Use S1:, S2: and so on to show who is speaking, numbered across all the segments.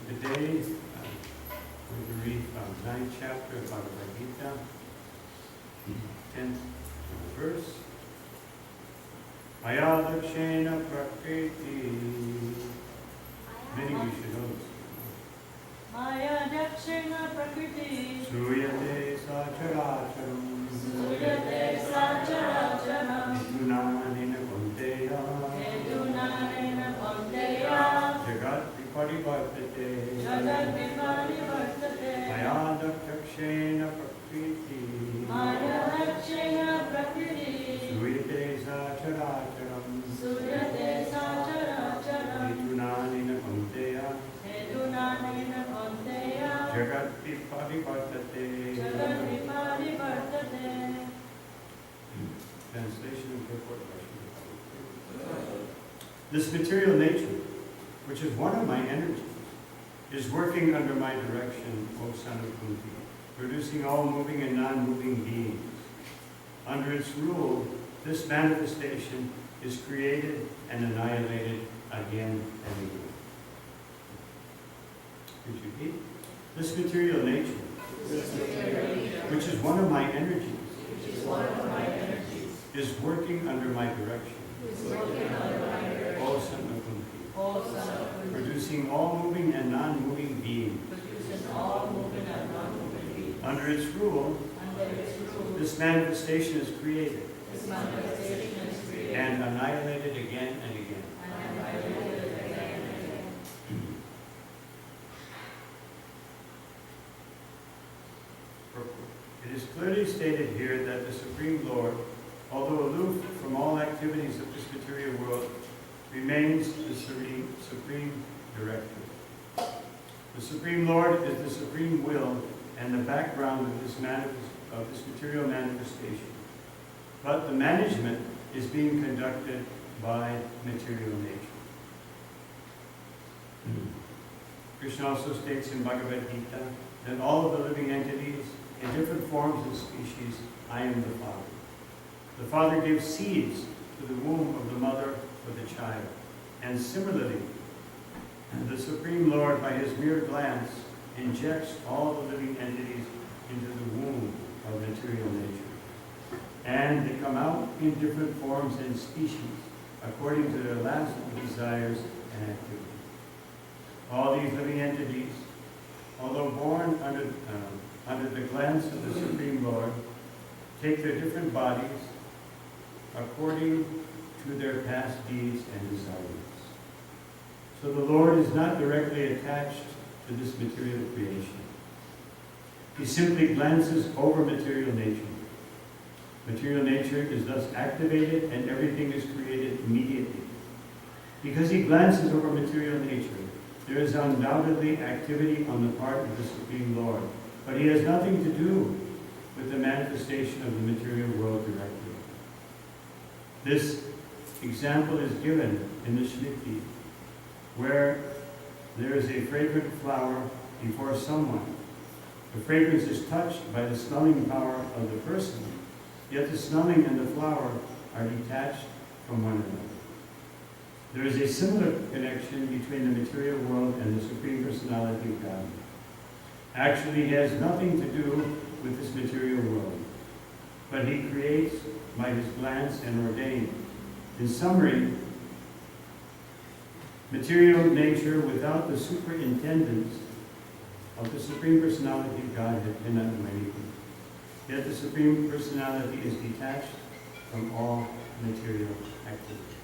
S1: Today, we're going to read from 9th chapter of Bhagavad Gita, 10th verse. Maya dakshena prakriti. Many of you should know this.
S2: Maya dakshena prakriti.
S1: Sruyate sacharacharam.
S2: Sruyate sacharacharam.
S1: Vidunanena kunteya.
S2: Vidunanena kunteya.
S1: Jagat viparivartate.
S2: Jagat viparivartate.
S1: Maya dakshena prakriti.
S2: Maya dakshena prakriti.
S1: Sruyate sacharacharam.
S2: Sruyate sacharacharam.
S1: Vidunanena kunteya.
S2: Vidunanena kunteya.
S1: Jagat viparivartate.
S2: Jagat viparivartate.
S1: Translation and purport. This material nature, which is one of my energies, is working under my direction, O son of Kunti, producing all moving and non-moving beings. Under its rule, this manifestation is created and annihilated again and again. Could you repeat? This material nature, which is one of my energies, is working under my direction, O son of Kunti, producing all moving and non-moving beings. Under its rule, this manifestation is created and annihilated again and again. It is clearly stated here that the Supreme Lord, although aloof from all activities of this material world, remains the Supreme Director. The Supreme Lord is the Supreme Will and the background of this material manifestation. But the management is being conducted by material nature. Krishna also states in Bhagavad Gita that all of the living entities in different forms and species, I am the Father. The Father gives seeds to the womb of the mother for the child. And similarly, the Supreme Lord, by his mere glance, injects all the living entities into the womb of material nature. And they come out in different forms and species, according to their last desires and activities. All these living entities, although born under the glance of the Supreme Lord, take their different bodies according to their past deeds and desires. So the Lord is not directly attached to this material creation. He simply glances over material nature. Material nature is thus activated and everything is created immediately. Because he glances over material nature, there is undoubtedly activity on the part of the Supreme Lord, but he has nothing to do with the manifestation of the material world directly. This example is given in the Smriti, where there is a fragrant flower before someone. The fragrance is touched by the smelling power of the person, yet the smelling and the flower are detached from one another. There is a similar connection between the material world and the Supreme Personality of God. Actually, he has nothing to do with this material world, but he creates by his glance and ordains. In summary, material nature without the superintendence of the Supreme Personality of Godhead cannot do anything. Yet the Supreme Personality is detached from all material activity.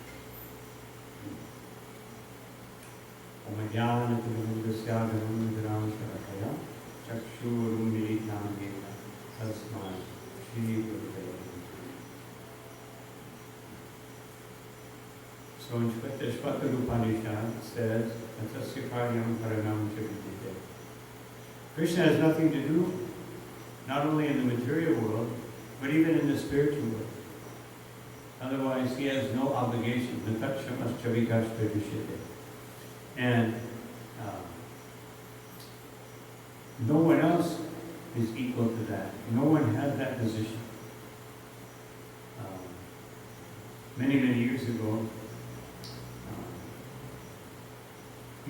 S1: So in Shvatara Upanishad says, Krishna has nothing to do, not only in the material world, but even in the spiritual world. Otherwise, he has no obligation. And no one else is equal to that. No one has that position. Many years ago,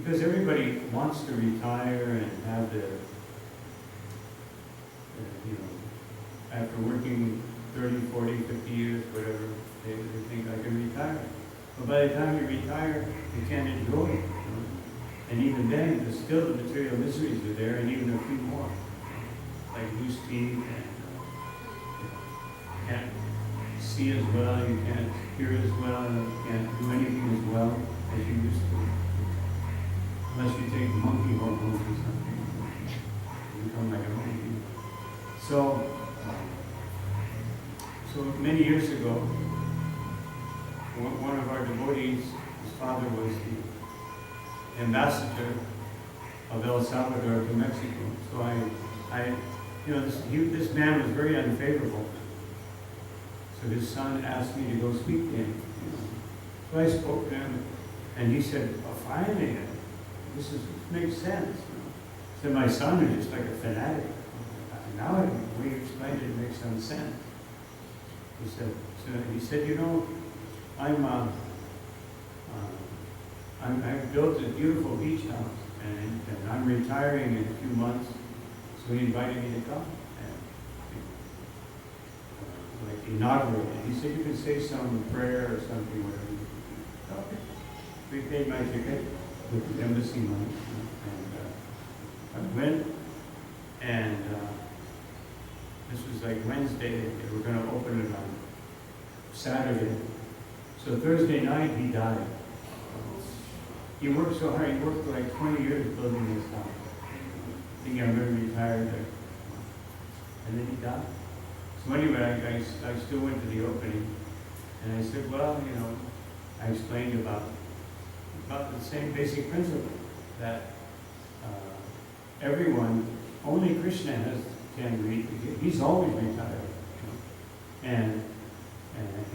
S1: because everybody wants to retire and have their, after working 30, 40, 50 years, whatever, they think I can retire. But by the time you retire, you can't enjoy it. And even then, there's still the material miseries are there, and even a few more. Like loose teeth, and you can't see as well, you can't hear as well, you can't do anything as well as you used to. Unless you take monkey hormones or something, you become like a monkey. So many years ago, one of our devotees, his father was the ambassador of El Salvador to Mexico. So this man was very unfavorable. So his son asked me to go speak to him. So I spoke to him, and he said, "Well, finally, this makes sense." So my son is just like a fanatic. Now when you explained it, it makes some sense. He said, I've built a beautiful beach house, and I'm retiring in a few months, so he invited me to come and inaugurate it. He said, "You can say some prayer or something, whatever." Okay. We paid my ticket with the embassy money, and I went, and this was like Wednesday. They were going to open it on Saturday. So Thursday night, he died. He worked so hard. He worked for like 20 years building this house. Thinking I'm going to retire there. And then he died. So anyway, I still went to the opening. And I said, well, I explained about the same basic principle. That everyone, only Krishna can read. He's always retired. And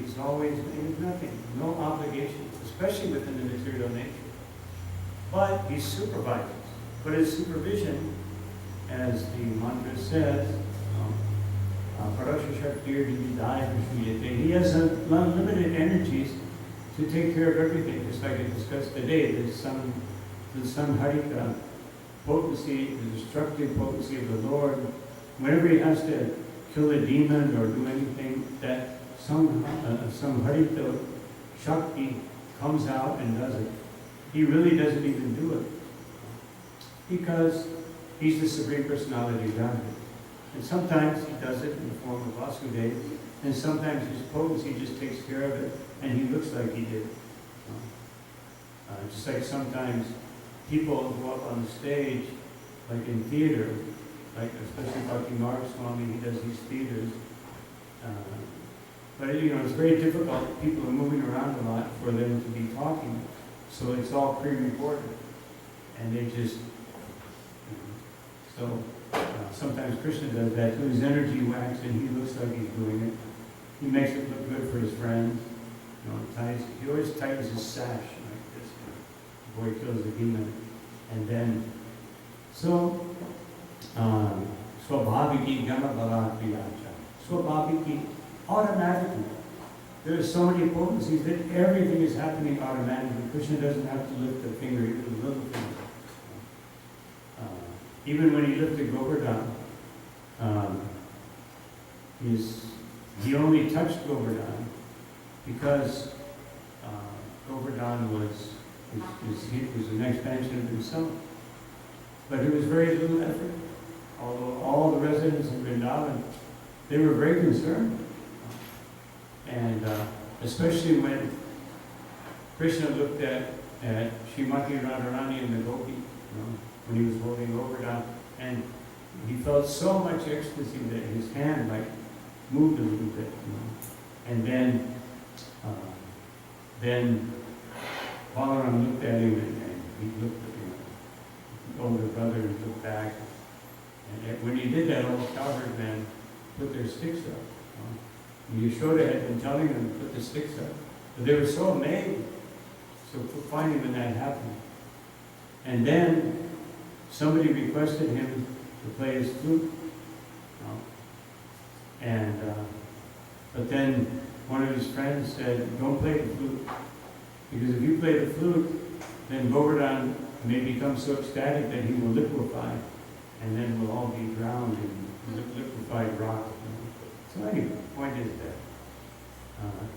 S1: he's always nothing, no obligations, especially within the material nature. But he supervises. But his supervision, as the mantra says, he has unlimited energies to take care of everything, just like I discussed today. The samharika potency, the destructive potency of the Lord. Whenever he has to kill a demon or do anything, that samharika shakti comes out and does it. He really doesn't even do it, because he's the Supreme Personality of Godhead. And sometimes he does it in the form of Vasudeva, and sometimes his potency just takes care of it, and he looks like he did. Just like sometimes people go up on the stage, like in theater, like especially Bhakti Swami, he does these theaters. But it's very difficult. People are moving around a lot for them to be talking. So it's all pre-recorded. And they just, sometimes Krishna does that too. His energy wax, and he looks like he's doing it. He makes it look good for his friends. He always tightens his sash like this before he kills the demon. And then, Swabhaviki Gama Bala Priyacha. Swabhaviki, automatically. There are so many potencies that everything is happening automatically. Krishna doesn't have to lift a finger, even a little finger. Even when he lifted Govardhan, he only touched Govardhan because Govardhan was an expansion of himself. But it was very little effort. Although all the residents of Vrindavan, they were very concerned. And especially when Krishna looked at Srimati Radharani and the Gopi, when he was holding Govardhan, and he felt so much ecstasy that his hand moved a little bit, And then Balaram looked at him, and he looked at the older brother and looked back. And when he did that, all the cowherd men put their sticks up. And Yashoda had been telling them to put the sticks up. But they were so amazed. So finding when that happened. And then somebody requested him to play his flute. But then one of his friends said, don't play the flute. Because if you play the flute, then Govardhan may become so ecstatic that he will liquefy, and then we'll all be drowned in liquefied rock. So anyway, the point is that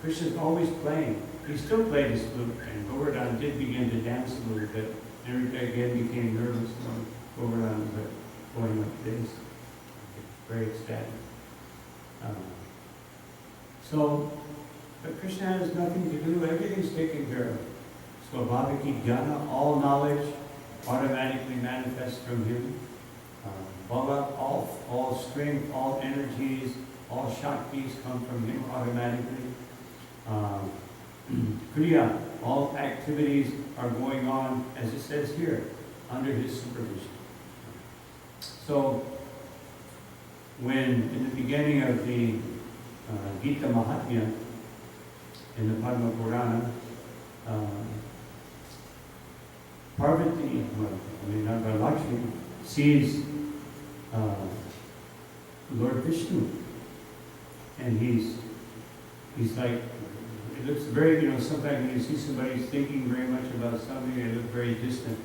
S1: Krishna's always playing. He still played his flute, and Govardhan did begin to dance a little bit. And again became nervous when Govardhan was going like this, very ecstatic. But Krishna has nothing to do, everything's taken care of. Swabhaviki Jnana, all knowledge automatically manifests from him. Bhava, all strength, all energies, all shaktis come from him automatically. Kriya, all activities are going on, as it says here, under his supervision. So, when in the beginning of the Gita Mahatmya, in the Padma Purana, Parvati, Lakshmi, sees Lord Vishnu, and he's like, it looks very, sometimes when you see somebody thinking very much about something, they look very distant.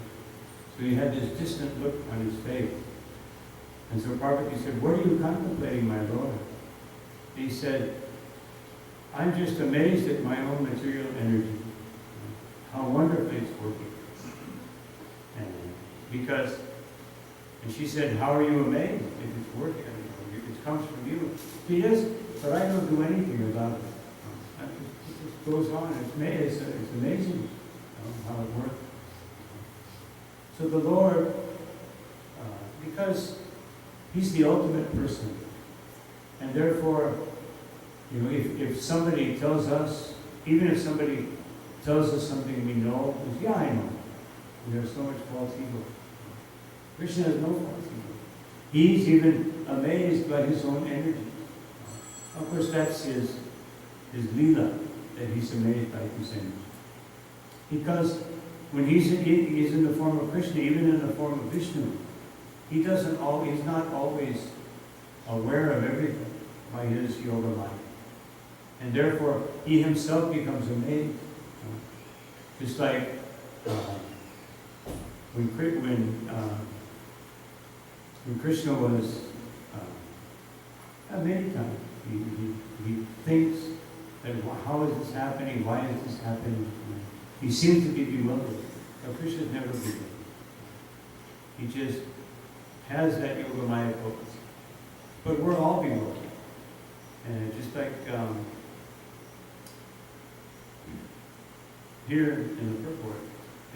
S1: So he had this distant look on his face. And so Parvati said, "What are you contemplating, my Lord?" He said, "I'm just amazed at my own material energy, how wonderfully it's working." And she said, "How are you amazed if it's working? It comes from you." He is, but I don't do anything about it. It just goes on. It's amazing how it works. So the Lord, because He's the ultimate person, and therefore, if somebody tells us, even if somebody tells us something we know, yeah, I know. And there's so much false ego. Krishna has no false ego. He's even amazed by his own energy. Of course, that's his lila, that he's amazed by his energy. Because when he's in the form of Krishna, even in the form of Vishnu, he's not always aware of everything by his yoga mind. And therefore, he himself becomes amazed. Just like when Krishna was, many times, he thinks that, how is this happening? Why is this happening? He seems to be bewildered. But Krishna's never bewildered. He just has that yoga maya focus. But we're all bewildered. And just like here in the purport,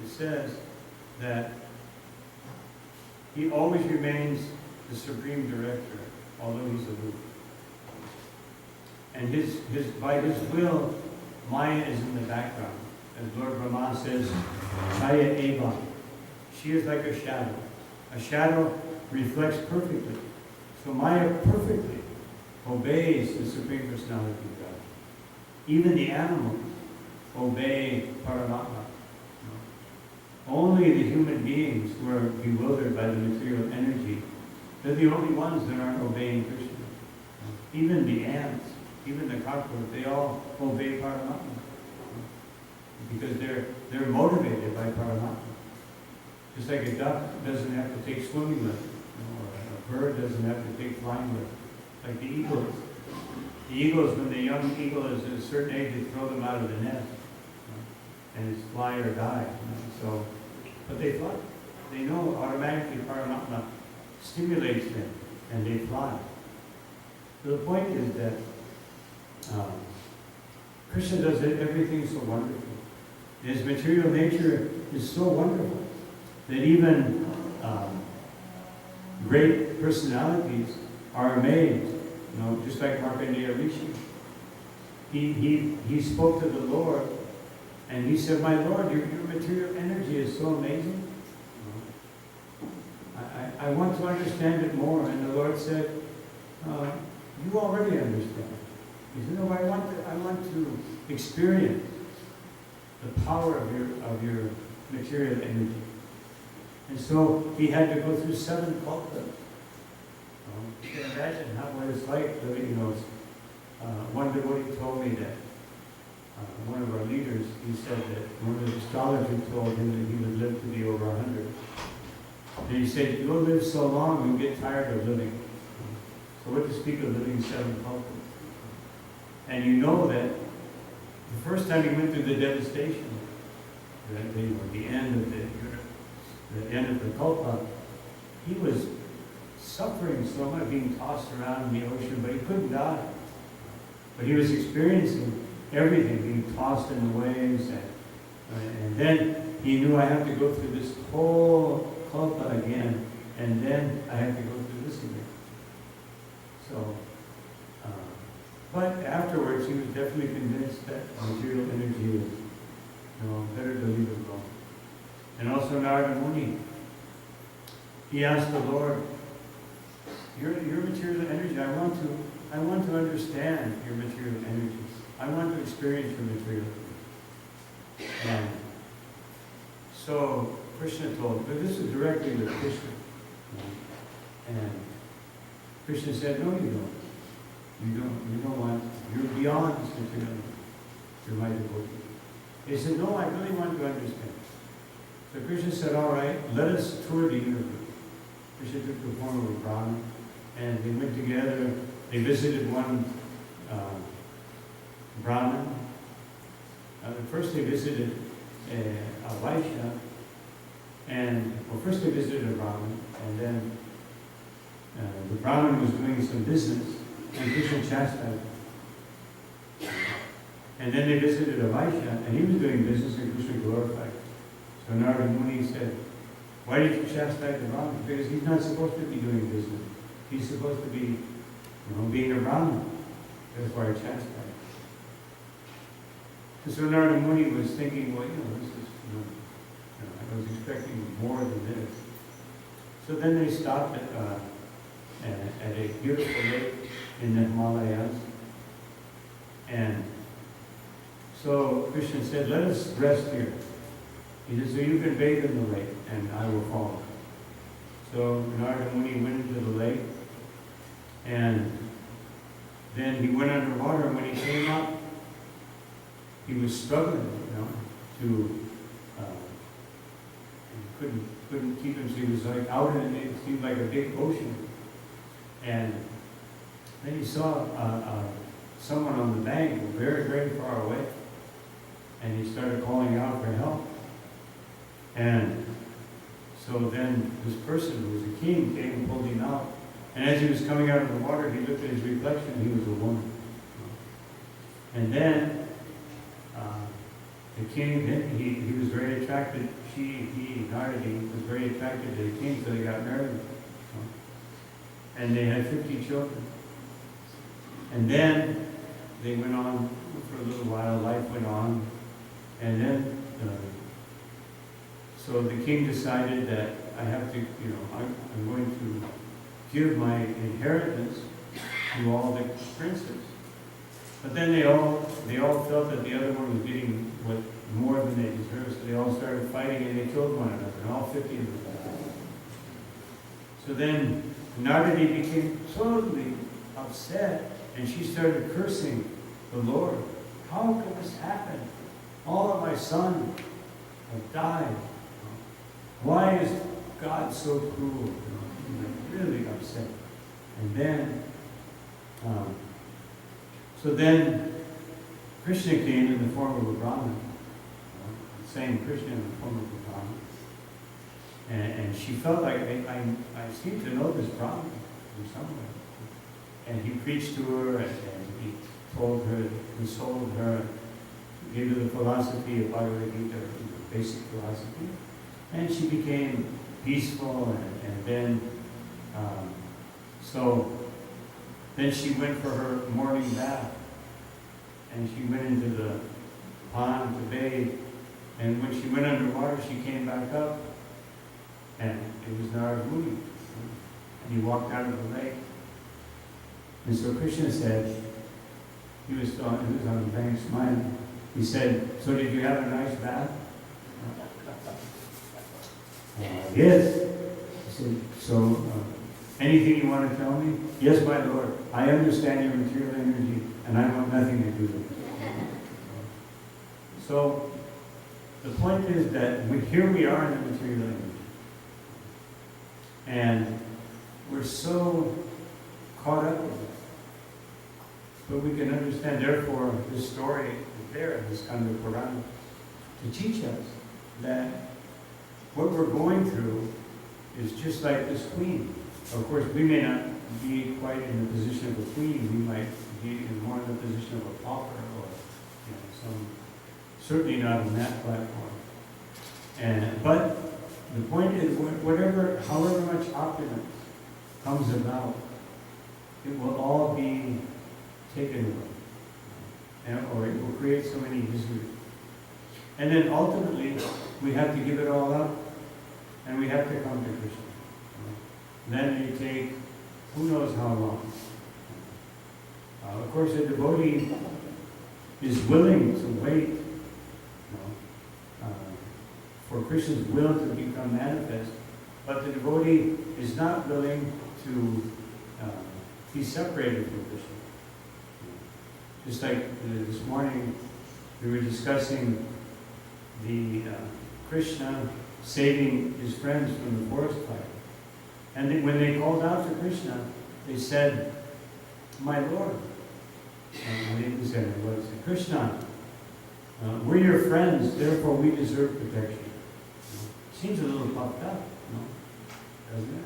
S1: it says that he always remains the supreme director, although he's aloof. And by his will, Maya is in the background. As Lord Brahma says, Chaya Eva. She is like a shadow. A shadow reflects perfectly. So Maya perfectly obeys the Supreme Personality of God. Even the animals obey Paramatma. Only the human beings who are bewildered by the material energy, they're the only ones that aren't obeying Krishna. Even the ants, even the cockroach, they all obey Paramatma. Because they're motivated by Paramatma. Just like a duck doesn't have to take swimming lessons, or a bird doesn't have to take flying lessons. Like the eagles. The eagles, when the young eagle is at a certain age, they throw them out of the nest. And it's fly or die. But they fly. They know automatically Paramatma stimulates them, and they fly. So the point is that Krishna does everything so wonderfully. His material nature is so wonderful that even great personalities are amazed. Just like Markandeya Rishi. He spoke to the Lord, and he said, "My Lord, your material energy is so amazing. I want to understand it more." And the Lord said, "You already understand." He said, "No, I want to experience the power of your material energy." And so he had to go through 7 kalpas. You can imagine what it's like. One devotee told me that one of our leaders, he said that one of the astrologers told him that he would live to be over 100. And he said, you'll live so long, you'll get tired of living. So what to speak of living 7 kalpas? And you know that the first time he went through the devastation, the end of the kalpa, he was suffering so much, being tossed around in the ocean, but he couldn't die. But he was experiencing everything, being tossed in the waves, and then he knew, I have to go through this whole kalpa again, and then I have to go through this again. So, but afterwards he was definitely convinced that material energy is, better to leave it alone. And also Narada Muni, he asked the Lord, your material energy, I want to understand your material energies. I want to experience your material energy. And so Krishna told him, but this is directly with Krishna. And Krishna said, no, you don't. You don't want, you're beyond this material energy. You're my devotee. He said, no, I really want to understand. So Krishna said, all right, let us tour the universe. Krishna took the form of a Brahman, and they went together. They visited one Brahman. First they visited a Vaishya, first they visited a Brahman, and then the Brahman was doing some business, and Krishna chastised him. And then they visited a Vaishya, and he was doing business, and Krishna glorified him. So Narada Muni said, why did you chastise the Brahman? Because he's not supposed to be doing business. He's supposed to be, being a Brahman. That's why I chastised him. And so Narada Muni was thinking, well, this is, I was expecting more than this. So then they stopped at a beautiful lake in the Himalayas. And so Krishna said, let us rest here. He said, so you can bathe in the lake, and I will follow. So Narada Muni went into the lake, and then he went underwater, and when he came up, he was struggling, to, he couldn't keep him, so he was like out in it seemed like a big ocean. And then he saw someone on the bank very, very far away, and he started calling out for help. And so then this person who was a king came and pulled him out. And as he was coming out of the water, he looked at his reflection, and he was a woman. And then the king, he was very attracted, Narada was very attracted to the king, so they got married. And they had 50 children. And then they went on for a little while, life went on. And then, so the king decided that I have to, I'm going to give my inheritance to all the princes. But then they all felt that the other one was getting more than they deserved, so they all started fighting and they killed one another, and all 50 of them died. So then Narada became totally upset, and she started cursing the Lord. How could this happen? All of my sons have died. Why is God so cruel? Really upset. And then, so then Krishna came in the form of a Brahman, the same Krishna in the form of a Brahman. And she felt like, I seem to know this Brahman from somewhere. And he preached to her, and he told her, consoled her, gave her the philosophy of Bhagavad Gita, the basic philosophy. And she became peaceful, and then, so then she went for her morning bath, and she went into the pond to bathe, and when she went underwater, she came back up, and it was Narada Muni, and he walked out of the lake. And so Krishna said, he was on the bank smiling, he said, so did you have a nice bath? Yes. He said, so anything you want to tell me? Yes, my Lord. I understand your material energy, and I want nothing to do with it. So the point is that here we are in the material image. And we're so caught up with it. But we can understand, therefore, this story is there, this kind of Purana, to teach us that what we're going through is just like this queen. Of course, we may not be quite in the position of a queen. We might be more in the position of a pauper or certainly not on that platform. But the point is, however much opulence comes about, it will all be taken away, or it will create so many miseries. And then ultimately, we have to give it all up, and we have to come to Krishna. Then it take who knows how long. Of course, a devotee is willing to wait for Krishna's will to become manifest, but the devotee is not willing to be separated from Krishna. Just like this morning, we were discussing the Krishna saving his friends from the forest fire. And when they called out to Krishna, they said, "My Lord." They didn't say my Lord, they said, "Krishna, we're your friends, therefore we deserve protection." Seems a little puffed up, doesn't it?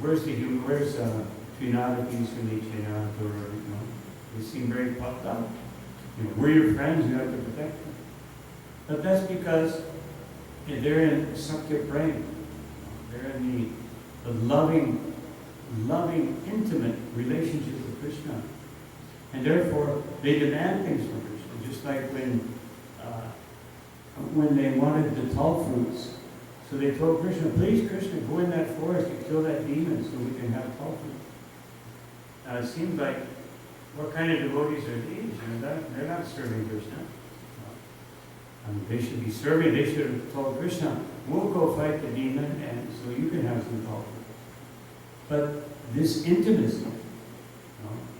S1: Where's Trinidad, they seem very puffed up. We're your friends, you have to protect them. But that's because they're in Sakya Prem. They're in the loving, intimate relationship with Krishna. And therefore, they demand things from Krishna. Just like when they wanted the tall fruits. So they told Krishna, "Please, Krishna, go in that forest and kill that demon so we can have tall fruit." Now it seems like, what kind of devotees are these? They're not serving Krishna. They should be serving, they should have told Krishna, "We'll go fight the demon and so you can have some tall fruit." But this intimacy,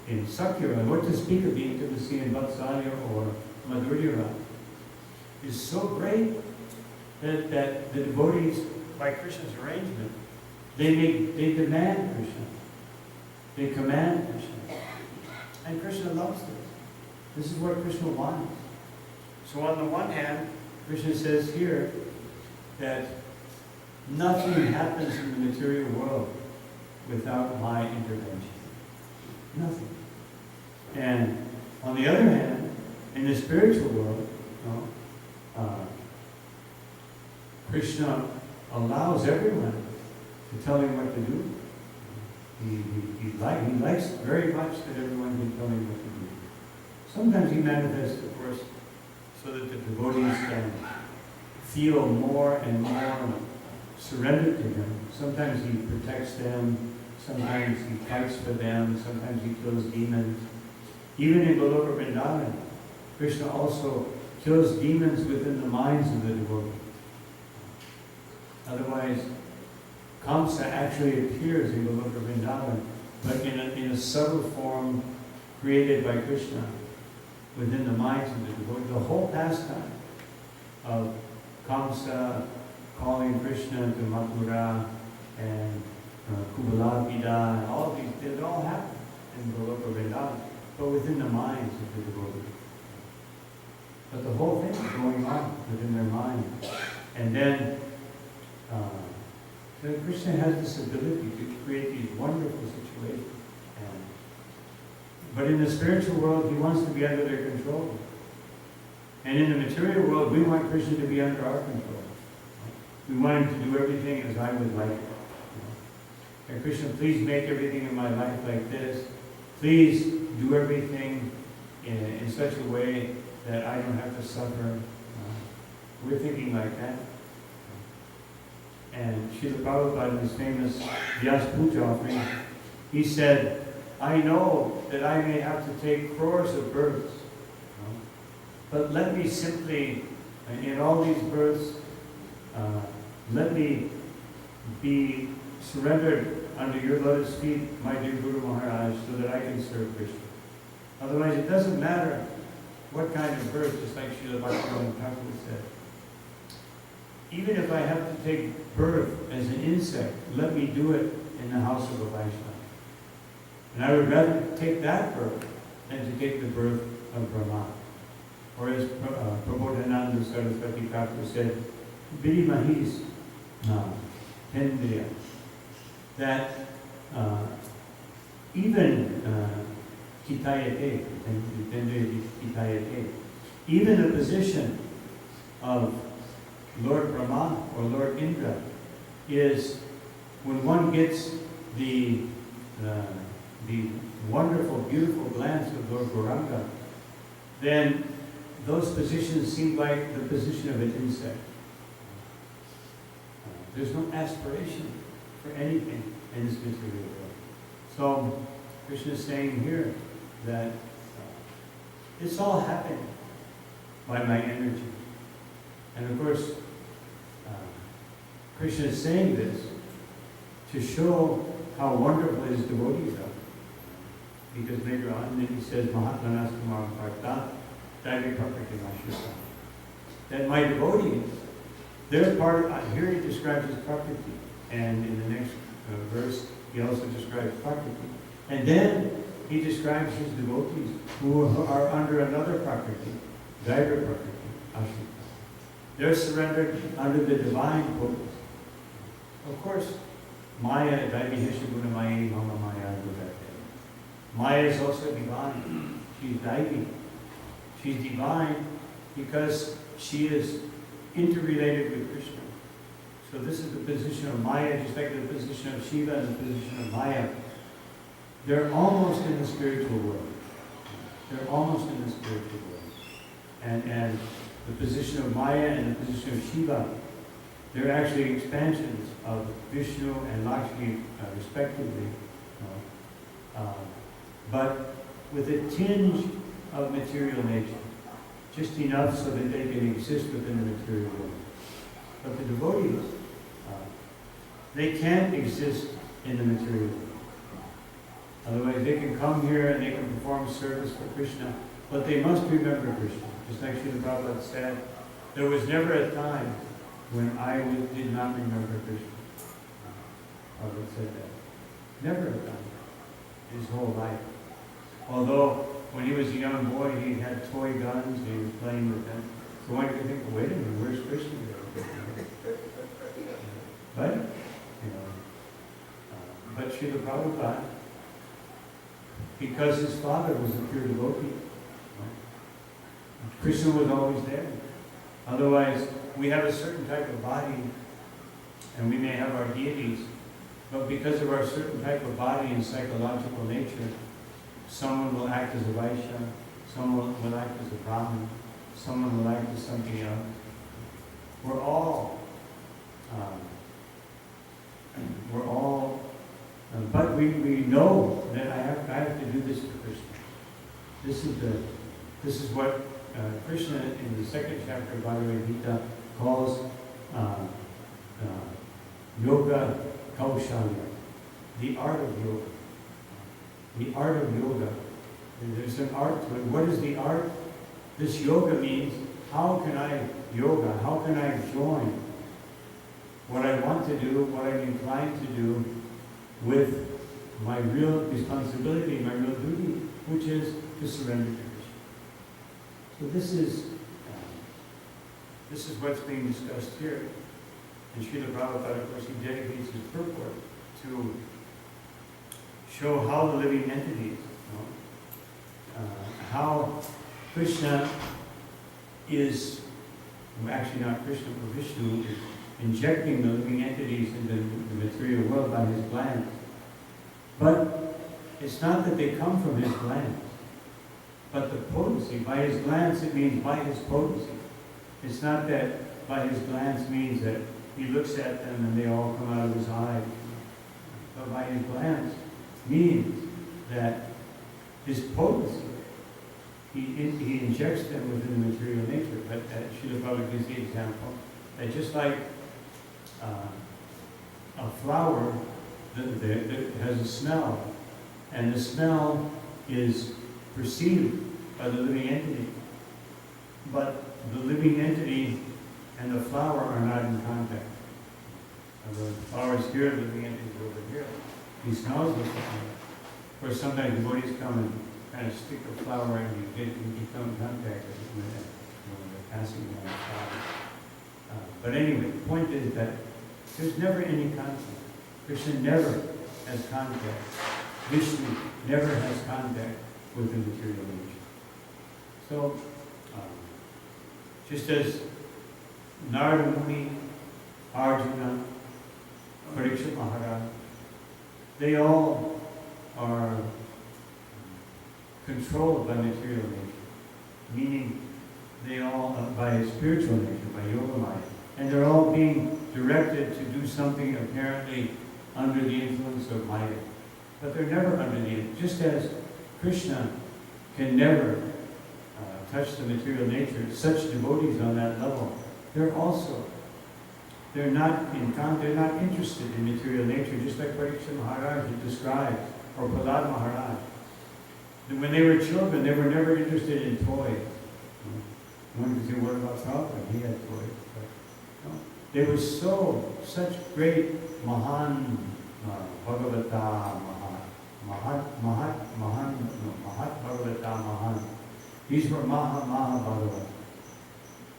S1: in Sakya, what to speak of the intimacy in Vatsalya or Madhurya, is so great that the devotees, by Krishna's arrangement, they demand Krishna. They command Krishna. And Krishna loves this. This is what Krishna wants. So on the one hand, Krishna says here that nothing happens in the material world without my intervention. Nothing. And on the other hand, in the spiritual world, Krishna allows everyone to tell him what to do. He likes very much that everyone can tell him what to do. Sometimes he manifests, of course, so that the devotees can feel more and more surrendered to him. Sometimes he protects them, sometimes he fights for them, sometimes he kills demons. Even in Goloka Vrindavan, Krishna also kills demons within the minds of the devotee. Otherwise, Kamsa actually appears in Goloka Vrindavan, but in a subtle form created by Krishna within the minds of the devotee. The whole pastime of Kamsa calling Krishna to Mathura and Kubalabhida and all of these, it all happened in Goloka Vrindavan, but within the minds of the devotee. But the whole thing is going on within their mind. And then so Krishna has this ability to create these wonderful situations. But in the spiritual world, he wants to be under their control. And in the material world, we want Krishna to be under our control. We want him to do everything as I would like it. And Krishna, please make everything in my life like this. Please do everything in such a way that I don't have to suffer. We're thinking like that. And Srila Prabhupada, in his famous Vyas Puja offering, he said, "I know that I may have to take crores of births, but let me simply, in all these births, let me be surrendered under your lotus feet, my dear Guru Maharaj, so that I can serve Krishna. Otherwise, it doesn't matter what kind of birth, just like Srila Bhaktivinoda Thakur said. Even if I have to take birth as an insect, let me do it in the house of a Vaishnava. And I would rather take that birth than to take the birth of Brahma. Or as Prabodhananda Saraswati Thakur said, Bidi Mahis Tendriya, that even Kitayate, even the position of Lord Brahma or Lord Indra is, when one gets the wonderful, beautiful glance of Lord Gauranga, then those positions seem like the position of an insect. There's no aspiration for anything in this material world. So Krishna is saying here that it's all happening by my energy. And of course, Krishna is saying this to show how wonderful his devotees are. Because later on, then he says, Mahatmanas Kumar Bharta, Daivi Prakriti Mashruta. That my devotees, they're part of, here he describes his Prakriti. And in the next verse, he also describes Prakriti. And then he describes his devotees who are under another Prakriti, Daivi Prakriti, Ashrita. They're surrendered under the divine potency. Of course, Maya, Daivi Heshaguna Maya, Mama Maya, Gurate. Maya is also divine. She's Daivi. She's divine because she is interrelated with Krishna. So this is the position of Maya, just like the position of Shiva and the position of Maya. They're almost in the spiritual world. They're almost in the spiritual world. And the position of Maya and the position of Shiva, they're actually expansions of Vishnu and Lakshmi, respectively. But with a tinge of material nature. Just enough so that they can exist within the material world. But the devotees, they can't exist in the material world. Otherwise, they can come here and they can perform service for Krishna, but they must remember Krishna. Just like Srila Prabhupada said, there was never a time when I did not remember Krishna. Prabhupada said that. Never a time. His whole life. Although, when he was a young boy, he had toy guns, and he was playing with them. So one could think, wait a minute, where's Krishna? But, but Srila Prabhupada, because his father was a pure devotee, Krishna was always there. Otherwise, we have a certain type of body, and we may have our deities, but because of our certain type of body and psychological nature, someone will act as a Vaishya, someone will act as a Brahmin, someone will act as something else. We're all, but we know that I have to do this for Krishna. This is what Krishna in the second chapter of Bhagavad Gita calls yoga kaushalya, the art of yoga. The art of yoga. And there's an art to it. What is the art? This yoga means, how can I yoga? How can I join what I want to do, what I'm inclined to do, with my real responsibility, my real duty, which is to surrender to Krishna. So this is what's being discussed here. And Srila Prabhupada, of course, he dedicates his purport to show how the living entities, how Krishna is, well, actually not Krishna, but Vishnu is injecting the living entities into the material world by his glands. But it's not that they come from his glands, but the potency. By his glands, it means by his potency. It's not that by his glands means that he looks at them and they all come out of his eyes. But by his glands means that his potency, he injects them within the material nature. But Srila Prabhupada gives the example that just like a flower that has a smell, and the smell is perceived by the living entity, but the living entity and the flower are not in contact. The flower is here, the living entity is over here. He smells the flower. Of course, sometimes devotees come and kind of stick the flower and you become in contact with it when they're passing by the flower. But anyway, the point is that there's never any conflict. Krishna never has contact. Vishnu never has contact with the material nature. So, just as Narada Muni, Arjuna, Parikshit Maharaj, they all are controlled by material nature, meaning they all, by spiritual nature, by yoga maya, and they're all being directed to do something apparently under the influence of Maya. But they're never under the influence. Just as Krishna can never touch the material nature, such devotees on that level, they're not interested in material nature, just like Parikshit Maharaj describes, or Prasad Maharaj. When they were children, they were never interested in toys. One could say, what about Prabhupada? He had toys. But, no. They were such great Mahan Bhagavata Mahat Bhagavata Mahan. These were Maha Bhagavata.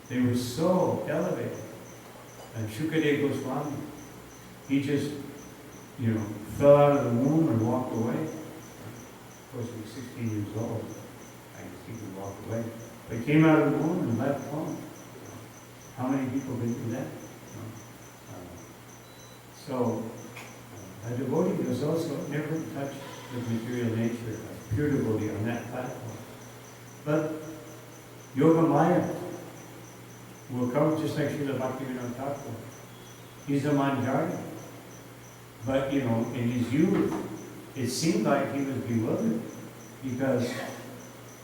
S1: They were so elevated. And Shukadeva Goswami, he just, fell out of the womb and walked away. Of course, he was 16 years old. I guess he could walk away. But he came out of the womb and left home. How many people can do that? So, a devotee was also never touched with material nature, a pure devotee on that platform. But Yoga Maya will come just like Srila Bhaktivinoda Thakur. He's a Manjari. But, in his youth, it seemed like he was bewildered because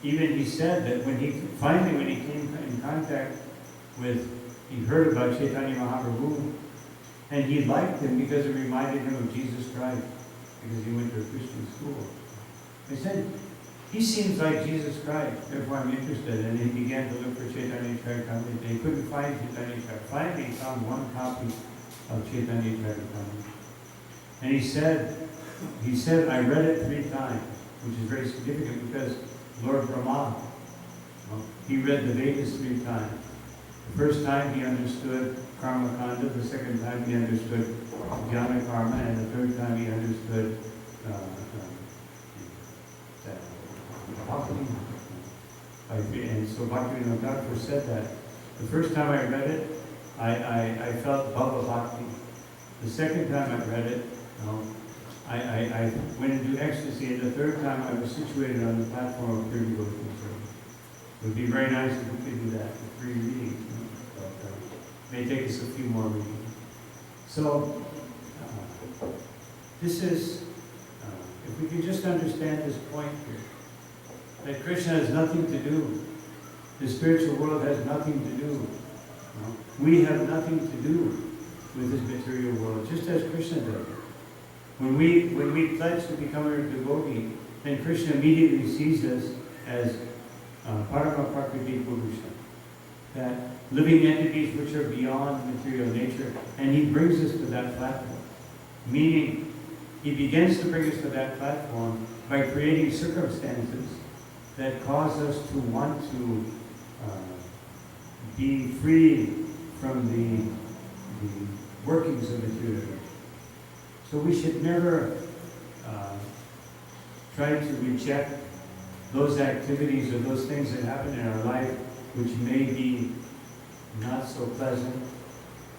S1: even he said that when he came in contact with, he heard about Chaitanya Mahaprabhu, and he liked him because it reminded him of Jesus Christ, because he went to a Christian school. He said, he seems like Jesus Christ, therefore I'm interested. And he began to look for Chaitanya Charitamrita. He couldn't find Chaitanya Charitamrita. Finally, he found one copy of Chaitanya Charitamrita. And he said, I read it 3 times, which is very significant because Lord Brahma, he read the Vedas 3 times. The first time he understood Karma Kanda, the second time he understood Jnana Karma, and the third time he understood Bhakti. And so Bhaktivinoda Thakur said that. The first time I read it, I felt Bhava Bhakti. The second time I read it, I went into ecstasy, and the third time I was situated on the platform of pure devotion. It would be very nice if we could do that for 3 readings. But it may take us a few more readings. So, this is, if we could just understand this point here, that Krishna has nothing to do. The spiritual world has nothing to do. We have nothing to do with this material world, just as Krishna does. When we pledge to become a devotee, then Krishna immediately sees us as Parama Prakriti Purusha, that living entities which are beyond material nature, and he brings us to that platform. Meaning, he begins to bring us to that platform by creating circumstances that cause us to want to be free from the workings of material nature. So we should never try to reject those activities or those things that happen in our life which may be not so pleasant.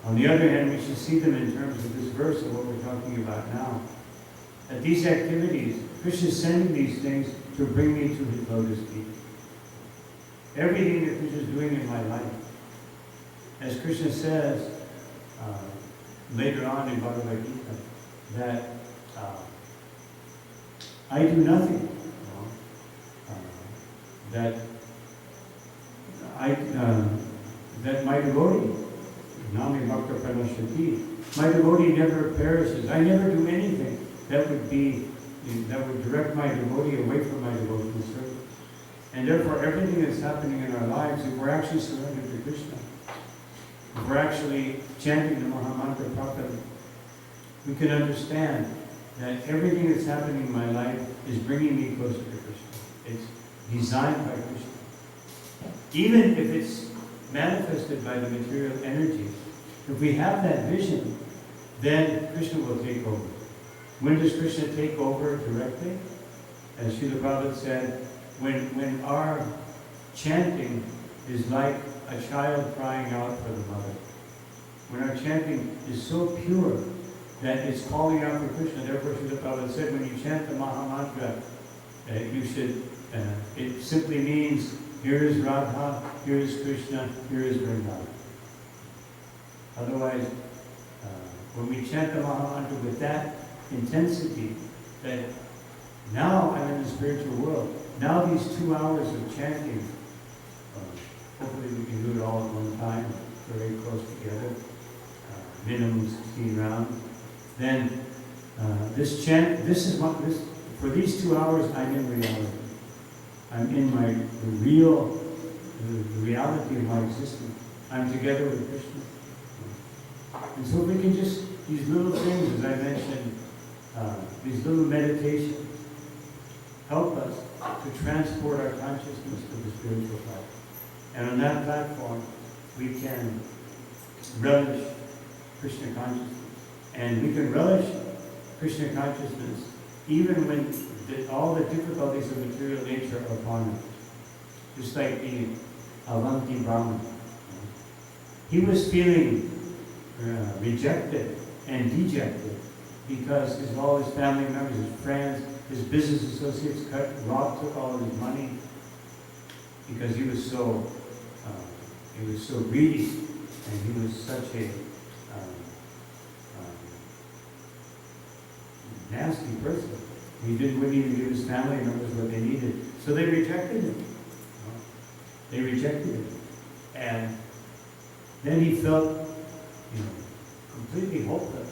S1: On the other hand, we should see them in terms of this verse of what we're talking about now. That these activities, Krishna is sending these things to bring me to his lotus feet. Everything that Krishna is doing in my life. As Krishna says later on in Bhagavad Gita, that I do nothing. That my devotee, Nami Bhakta Pranashati, my devotee never perishes. I never do anything that would direct my devotee away from my devotional service. And therefore, everything that's happening in our lives, if we're actually surrendered to Krishna, if we're actually chanting the Maha Mantra properly, we can understand that everything that's happening in my life is bringing me closer to Krishna. It's designed by Krishna. Even if it's manifested by the material energies, if we have that vision, then Krishna will take over. When does Krishna take over directly? As Srila Prabhupada said, when our chanting is like a child crying out for the mother. When our chanting is so pure that it's calling out for Krishna. Therefore, Srila Prabhupada said, when you chant the Maha Mantra, you should, it simply means, here is Radha, here is Krishna, here is Vrindavan. Otherwise, when we chant the Maha Mantra with that intensity, that now I'm in the spiritual world, now these 2 hours of chanting, hopefully we can do it all at one time, very close together, minimum 16 rounds. Then this chant, for these 2 hours, I'm in reality. I'm in the reality of my existence. I'm together with Krishna. And so if we can just, these little things, as I mentioned, these little meditations, help us to transport our consciousness to the spiritual life. And on that platform, we can relish Krishna consciousness. And we can relish Krishna consciousness even when all the difficulties of material nature are upon us. Just like the Avanti Brahman. He was feeling rejected and dejected because all his family members, his friends, his business associates took all of his money because he was so greedy, and he was such a nasty person. He wouldn't even give his family members what they needed. So they rejected him. They rejected him. And then he felt, completely hopeless.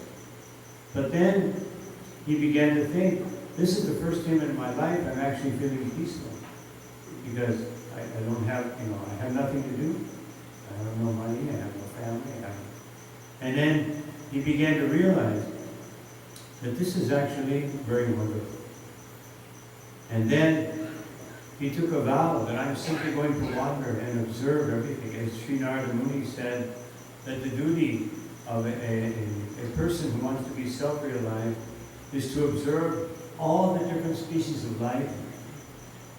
S1: But then he began to think, this is the first time in my life I'm actually feeling peaceful. Because I don't have, I have nothing to do. I have no money, I have no family. And then he began to realize that this is actually very wonderful. And then he took a vow that I'm simply going to wander and observe everything. As Sri Narada Muni said, that the duty of a person who wants to be self-realized is to observe all the different species of life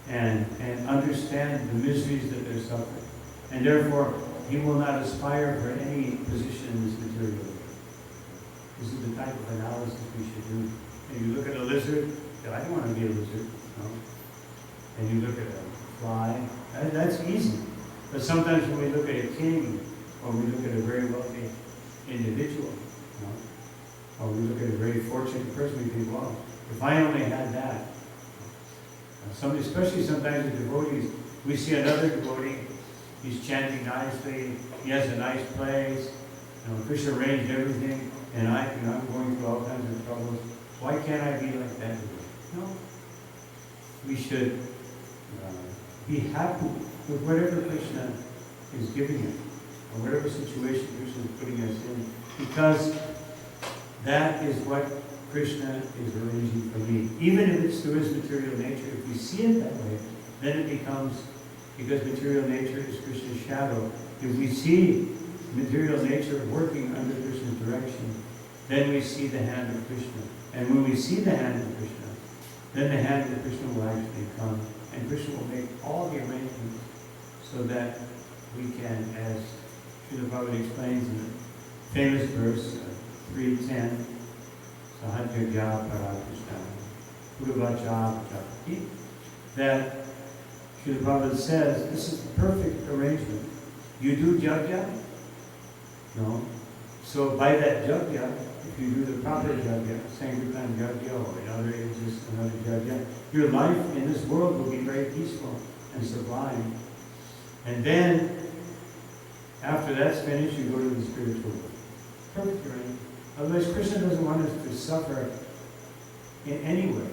S1: and understand the miseries that they're suffering. And therefore, he will not aspire for any position in this material world. This is the type of analysis we should do. And you look at a lizard, I don't want to be a lizard. No? And you look at a fly, that's easy. But sometimes when we look at a king, or we look at a very wealthy individual, or we look at a very fortunate person, we think, well, if I only had that. Especially sometimes the devotees, we see another devotee, he's chanting nicely, he has a nice place, Krishna arranged everything, and I'm going through all kinds of troubles. Why can't I be like that? No. We should be happy with whatever Krishna is giving us, or whatever situation Krishna is putting us in, because that is what Krishna is arranging for me. Even if it's through his material nature, if we see it that way, then it becomes, because material nature is Krishna's shadow, if we see material nature working under Krishna's direction, then we see the hand of Krishna. And when we see the hand of Krishna, then the hand of Krishna will actually come, and Krishna will make all the arrangements so that we can, as Srila Prabhupada explains in the famous verse 310, Sahajya Parakrishna, Puravacha Chapati, that Srila Prabhupada says this is the perfect arrangement. You do Jagya? No. So by that Jagya, if you do the proper Jagya, Sankirtan Jagya, or in other ages another Jagya, your life in this world will be very peaceful and sublime. And then, after that's finished, you go to the spiritual world. Perfect arrangement. Otherwise, Krishna doesn't want us to suffer in any way.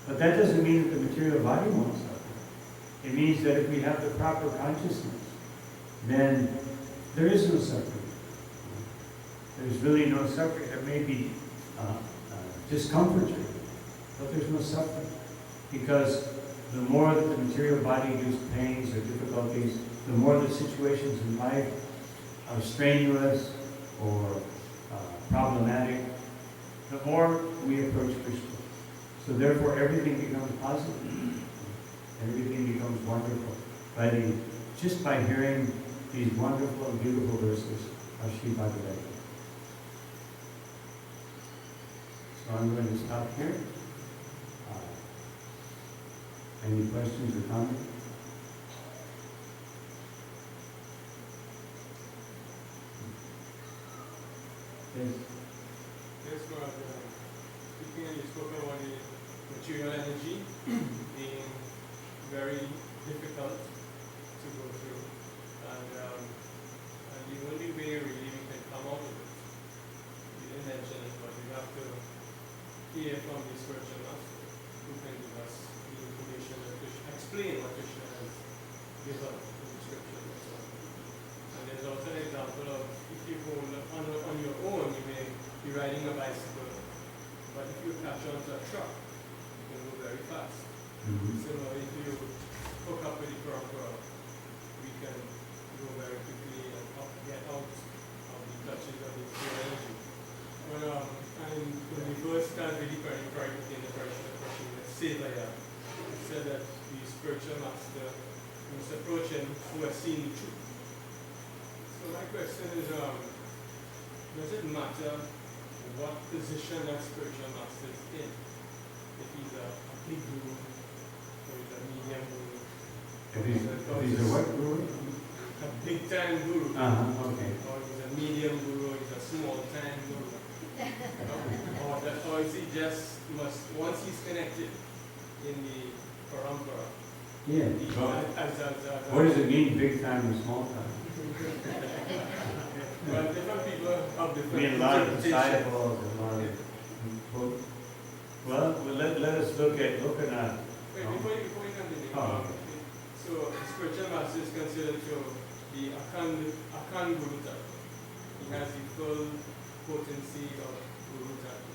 S1: But that doesn't mean that the material body won't suffer. It means that if we have the proper consciousness, then there is no suffering. There's really no suffering. There may be discomfort here, but there's no suffering. Because the more that the material body gives pains or difficulties, the more the situations in life are strenuous or problematic, the more we approach Krishna. So therefore everything becomes positive. Everything becomes wonderful. Just by hearing these wonderful and beautiful verses of Sri Bhagavad Gita. So I'm going to stop here. Any questions or comments? Yes.
S3: Yes, God. Speaking, and you spoke about the material energy being very difficult to go through, and the only way really we can come out of it, you didn't mention it, but we have to hear from the spiritual master who can give us the information that explain what Krishna has given in the scripture and so on. And there's also an example of if you go on your own, you may be riding a bicycle, but if you catch onto a truck, you can go very fast.
S1: Mm-hmm.
S3: So if you hook up with the proper, we can go very quickly and get out of the touches of the pure energy. But, and when we first started really trying to gain the person that Sevaya, he said that the spiritual master must approach him who has seen the truth. So my question is, does it matter what position that spiritual master is in? If he's a big guru, or he's a medium guru,
S1: If he's a what guru?
S3: a big time guru,
S1: Okay.
S3: or he's a medium guru, or he's a small time guru. Or is he just once he's connected in the parampara?
S1: Yeah. What does it mean, big time and small time?
S3: Well, different people have different
S1: I mean, a lot of
S3: interpretations.
S1: disciples, a lot of. Well, let us look at
S3: Wait, before you continue.
S1: Oh, okay.
S3: So the spiritual master is considered to be Akan Guru Tattva. He has the full potency of Guru Tattva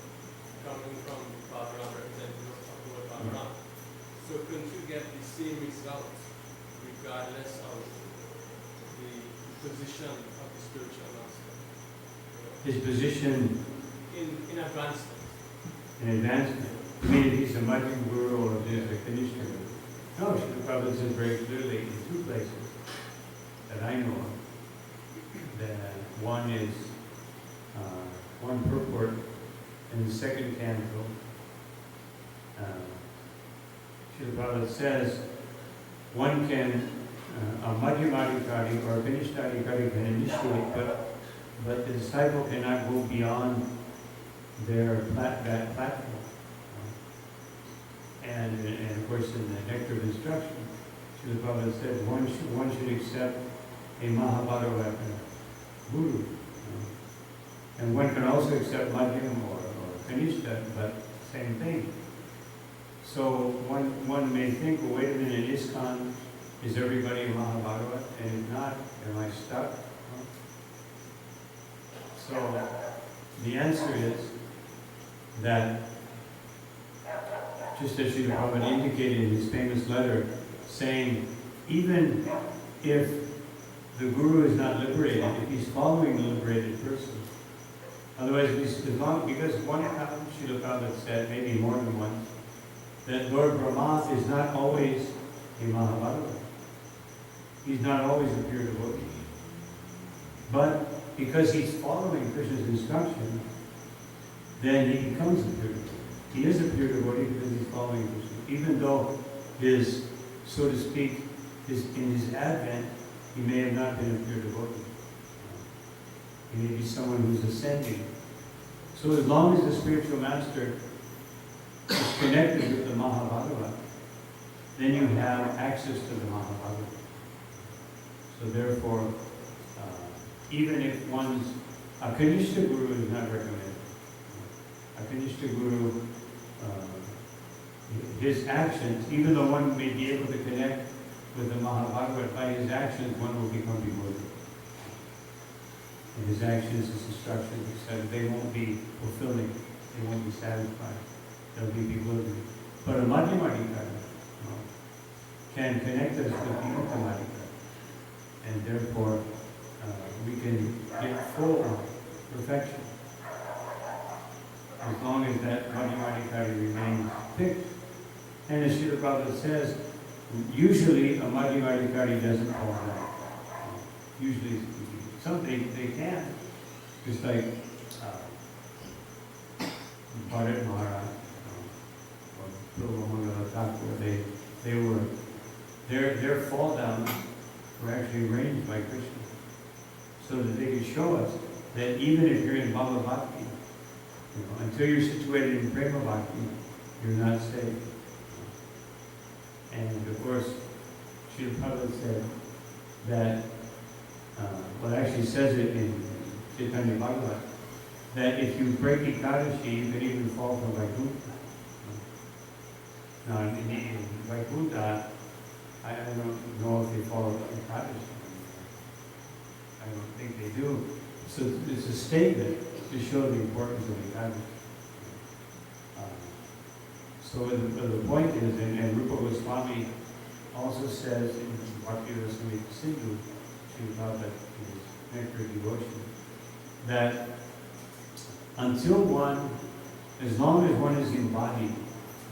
S3: coming from the Bhagavan, representative of Lord Bhagavan. So couldn't you get the same result regardless of the position of the spiritual master?
S1: His position
S3: In advancement.
S1: in advancement. I mean, if he's a Madhyam Guru or if he's a Kanishka Guru. No, Srila Prabhupada says very clearly in two places that I know of. That one is one purport in the second canto. Srila Prabhupada says one can, a Madhyamadikari or a Kanishkadikari can initiate, but the disciple cannot go beyond that platform. And of course, in the Nectar of Instruction, Srila Prabhupada said one should accept a Mahabharata Guru. And one can also accept Madhyam or Kanishka, but same thing. So one may think, well, wait a minute, in ISKCON, is everybody a Mahabharata? And if not, am I stuck? So the answer is that, just as Srila Prabhupada indicated in his famous letter, saying, even if the Guru is not liberated, if he's following the liberated person, otherwise, because one time Srila Prabhupada said, maybe more than once, that Lord Brahma is not always a Mahabharata. He's not always a pure devotee. But because he's following Krishna's instruction, then he becomes a pure devotee. He is a pure devotee because he's following Krishna. Even though his, so to speak, in his advent, he may have not been a pure devotee. He may be someone who's ascending. So as long as the spiritual master is connected with the Mahabharata, then you have access to the Mahabharata. So therefore, even if a Kanishka Guru is not recommended. A Kanishka Guru, his actions, even though one may be able to connect with the Mahabhagavad, by his actions one will become devotee. And his actions, his instructions, etc., they won't be fulfilling, they won't be satisfied, they'll be bewildering. But a Madhyamadikara can connect us with the Uttamadikara, and therefore we can get full perfection as long as that Madhyamadikara remains fixed. And as Srila Prabhupada says, usually a Madhyamadikari doesn't fall down. Usually, some they can. Just like Bharat Maharaj or Prabhu Mangala Thakur, their fall downs were actually arranged by Krishna, so that they could show us that even if you're in Bhava Bhakti, until you're situated in Prema Bhakti, you're not safe. And of course, Srila Prabhupada said that, well, actually says it in Chaitanya Bhagavat, that if you break Ekadashi, you can even fall from Vaikuntha. Now, in Vaikuntha, I don't know if they follow Ekadashi. I don't think they do. So it's a statement to show the importance of Ekadashi. So the point is, and Rupa Goswami also says in Bhakti Rasamrita Sindhu, about that is nectar of devotion, that until one, as long as one is embodied,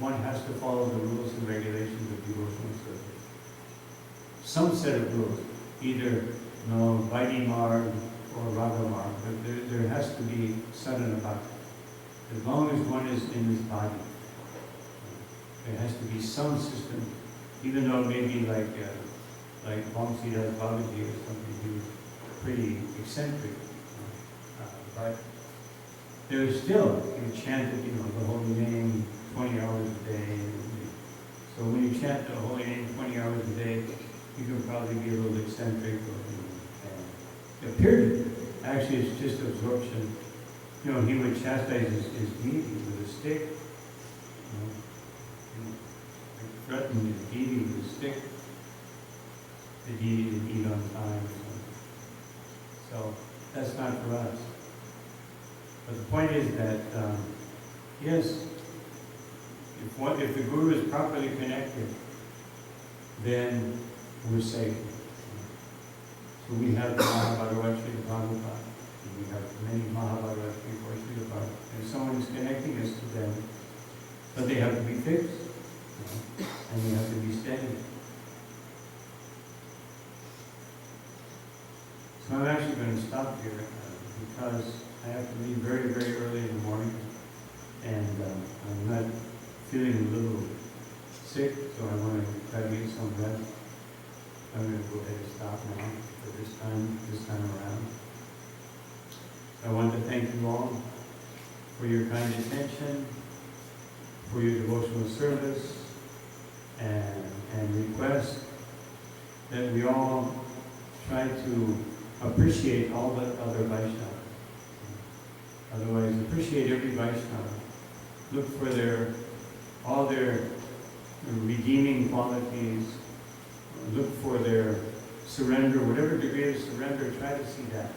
S1: one has to follow the rules and regulations of devotional service. Some set of rules, either Vaidhi Marg or Raga Marg, but there has to be sadhana bhakti. As long as one is in this body, there has to be some system, even though it may be like Vamsidas Babaji or something, he was pretty eccentric. But there's still, you chanted, the holy name 20 hours a day. So when you chant the holy name 20 hours a day, you can probably be a little eccentric or appear to be. Actually, it's just absorption. He would chastise his deity with a stick. Threaten his deity with a stick. The deity didn't eat on time or something. So that's not for us. But the point is that, yes, if the Guru is properly connected, then we're safe. So we have the Mahabhagavad Sri Bhagavad, and we have many Mahabhagavad Sri Bhagavad, and someone is connecting us to them, but they have to be fixed, and they have to be steady. So I'm actually going to stop here because I have to leave very, very early in the morning, and I'm not feeling a little sick, so I want to try to get some rest. I'm going to go ahead and stop now for this time around. I want to thank you all for your kind attention, for your devotional service, and request that we all try to appreciate all the other Vaishnavas. Otherwise, appreciate every Vaishnava. Look for all their redeeming qualities. Look for their surrender, whatever degree of surrender, try to see that.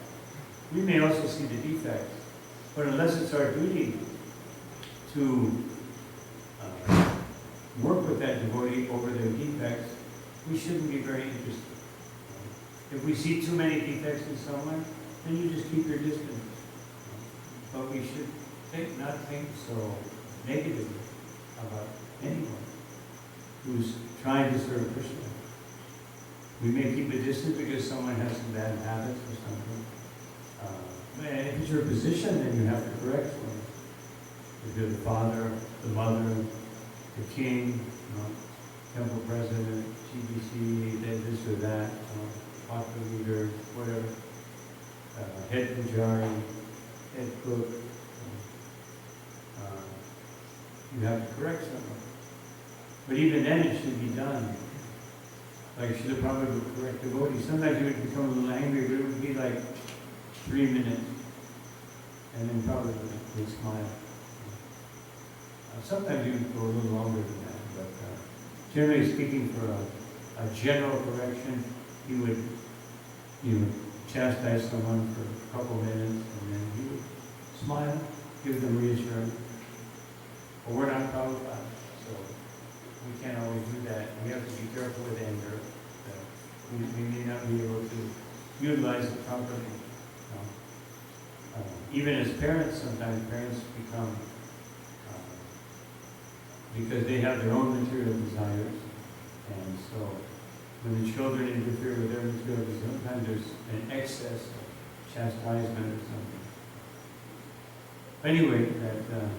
S1: We may also see the defects, but unless it's our duty to work with that devotee over their defects, we shouldn't be very interested. If we see too many defects in someone, then you just keep your distance. But we should not think so negatively about anyone who's trying to serve Krishna. We may keep a distance because someone has some bad habits or something. And if it's your position, then you have to correct someone. If you're the father, the mother, the king, temple president, GBC, this or that, popular leader, whatever, head pujari, head cook, you have to correct someone. But even then it should be done. Like Srila Prabhupada would correct devotees. Sometimes he would become a little angry, but it would be like 3 minutes. And then Prabhupada would smile. Sometimes he would go a little longer than that. But generally speaking, for a a general correction. He would, chastise someone for a couple minutes, and then he would smile, give them reassurance. But we're not Prabhupada, so we can't always do that. We have to be careful with anger. We may not be able to utilize it properly. Even as parents, sometimes parents become, because they have their own material desires, and so when the children interfere with their material desires, sometimes there's an excess of chastisement or something. Anyway,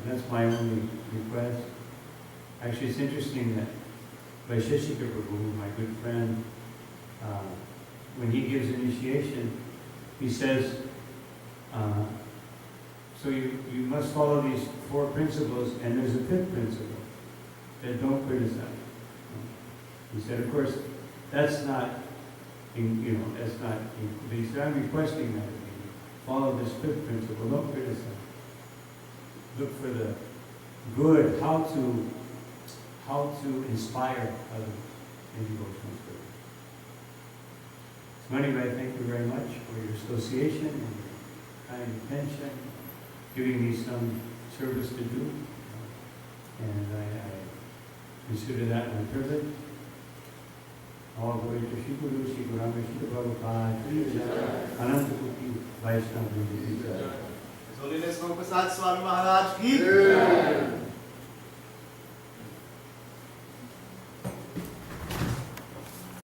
S1: that's my only request. Actually, it's interesting that Vaisheshika Prabhu, my good friend, when he gives initiation, he says, so you must follow these 4 principles, and there's a 5th principle, that don't criticize. He said, of course, that's not, that's not, but he said, I'm requesting that you follow this 5th principle, don't criticize. Look for the good, how to inspire others in devotional service. So anyway, thank you very much for your association and your kind attention, giving me some service to do. And I consider that my privilege. All glory to Shri Guru, Shri Guru, Shri Prabhupada, Trinidad, Anantakuti, Vaishnava,
S4: His Holiness Prasad Swami Maharaj ki